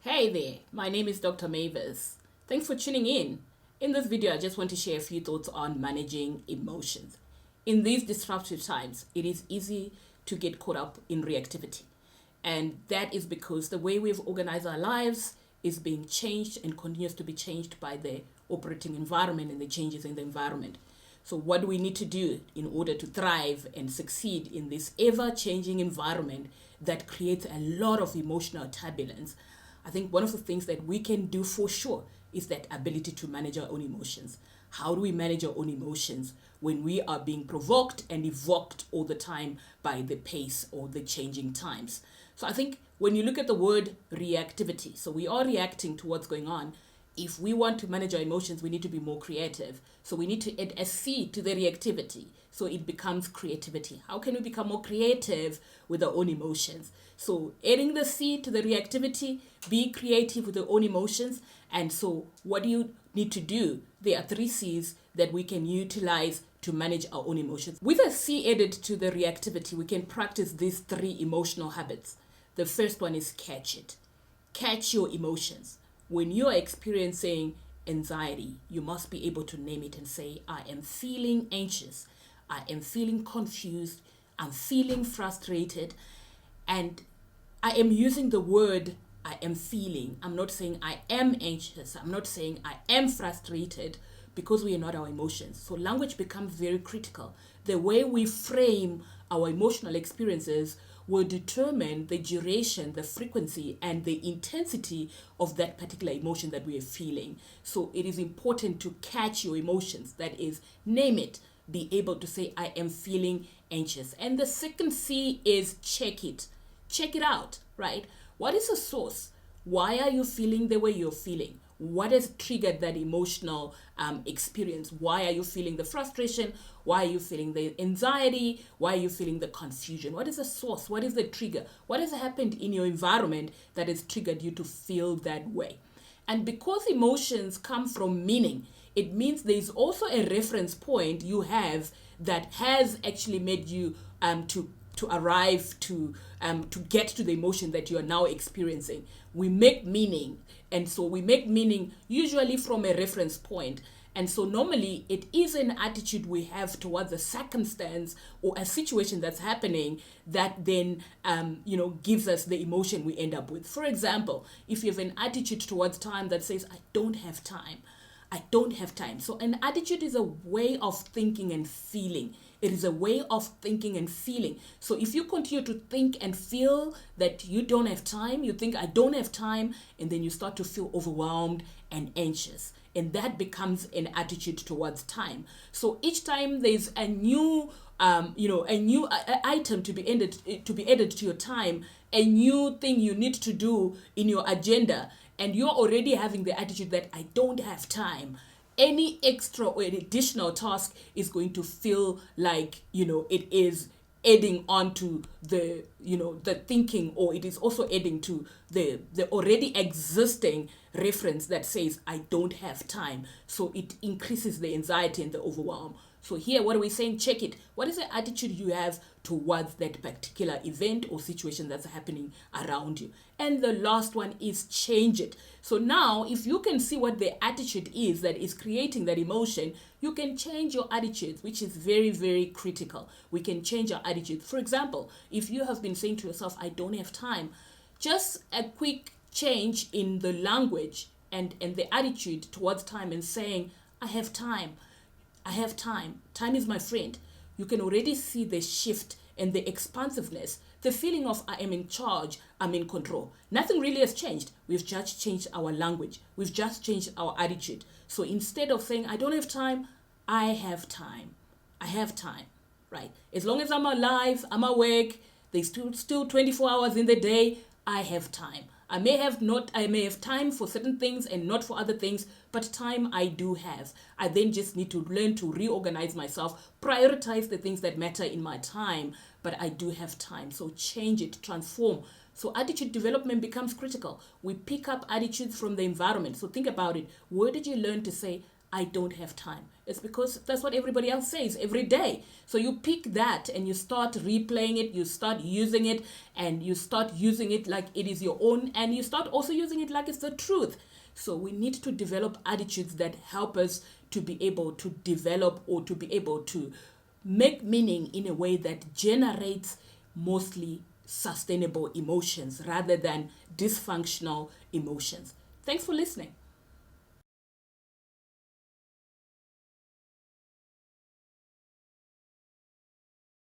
Hey there, my name is Dr. Mavis. Thanks for tuning in. In this video, I just want to share a few thoughts on managing emotions. In these disruptive times, it is easy to get caught up in reactivity. And that is because the way we've organized our lives is being changed and continues to be changed by the operating environment and the changes in the environment. So, what do we need to do in order to thrive and succeed in this ever changing environment that creates a lot of emotional turbulence? I think one of the things that we can do for sure is that ability to manage our own emotions. How do we manage our own emotions when we are being provoked and evoked all the time by the pace or the changing times? So I think when you look at the word reactivity, so we are reacting to what's going on. If we want to manage our emotions, we need to be more creative. So we need to add a C to the reactivity. So it becomes creativity. How can we become more creative with our own emotions? So adding the C to the reactivity, be creative with your own emotions. And so what do you need to do? There are 3 C's that we can utilize to manage our own emotions. With a C added to the reactivity, we can practice these 3 emotional habits. The first one is catch it. Catch your emotions. When you are experiencing anxiety, you must be able to name it and say, I am feeling anxious. I am feeling confused. I'm feeling frustrated. And I am using the word I am feeling. I'm not saying I am anxious. I'm not saying I am frustrated, because we are not our emotions. So language becomes very critical. The way we frame our emotional experiences will determine the duration, the frequency, and the intensity of that particular emotion that we are feeling. So it is important to catch your emotions. That is, name it. Be able to say, I am feeling anxious. And the second C is check it. Check it out, right? What is the source? Why are you feeling the way you're feeling? What has triggered that emotional experience? Why are you feeling the frustration? Why are you feeling the anxiety? Why are you feeling the confusion? What is the source? What is the trigger? What has happened in your environment that has triggered you to feel that way? And because emotions come from meaning, it means there is also a reference point you have that has actually made you to arrive to get to the emotion that you are now experiencing. We make meaning, and so we make meaning usually from a reference point. And so normally it is an attitude we have towards a circumstance or a situation that's happening that then gives us the emotion we end up with. For example, if you have an attitude towards time that says, I don't have time. I don't have time. So an attitude is a way of thinking and feeling. It is a way of thinking and feeling. So if you continue to think and feel that you don't have time, you think I don't have time, and then you start to feel overwhelmed and anxious. And that becomes an attitude towards time. So each time there's a new item to be added to your time, a new thing you need to do in your agenda, and you're already having the attitude that I don't have time, any extra or additional task is going to feel like, it is adding on to the thinking, or it is also adding to the already existing reference that says I don't have time. So it increases the anxiety and the overwhelm. So here, what are we saying? Check it. What is the attitude you have towards that particular event or situation that's happening around you? And the last one is change it. So now, if you can see what the attitude is that is creating that emotion, you can change your attitude, which is very, very critical. We can change our attitude. For example, if you have been saying to yourself, I don't have time, just a quick change in the language and the attitude towards time and saying, I have time. I have time. Time is my friend. You can already see the shift and the expansiveness, the feeling of I am in charge, I'm in control. Nothing really has changed. We've just changed our language. We've just changed our attitude. So instead of saying I don't have time, I have time. I have time, right? As long as I'm alive, I'm awake, there's still 24 hours in the day, I have time. I may have time for certain things and not for other things, but time I do have. I then just need to learn to reorganize myself, prioritize the things that matter in my time, but I do have time. So change it, transform. So attitude development becomes critical. We pick up attitudes from the environment. So think about it. Where did you learn to say, I don't have time. It's because that's what everybody else says every day. So you pick that and you start replaying it, you start using it, and you start using it like it is your own, and you start also using it like it's the truth. So we need to develop attitudes that help us to be able to develop or to be able to make meaning in a way that generates mostly sustainable emotions rather than dysfunctional emotions. Thanks for listening.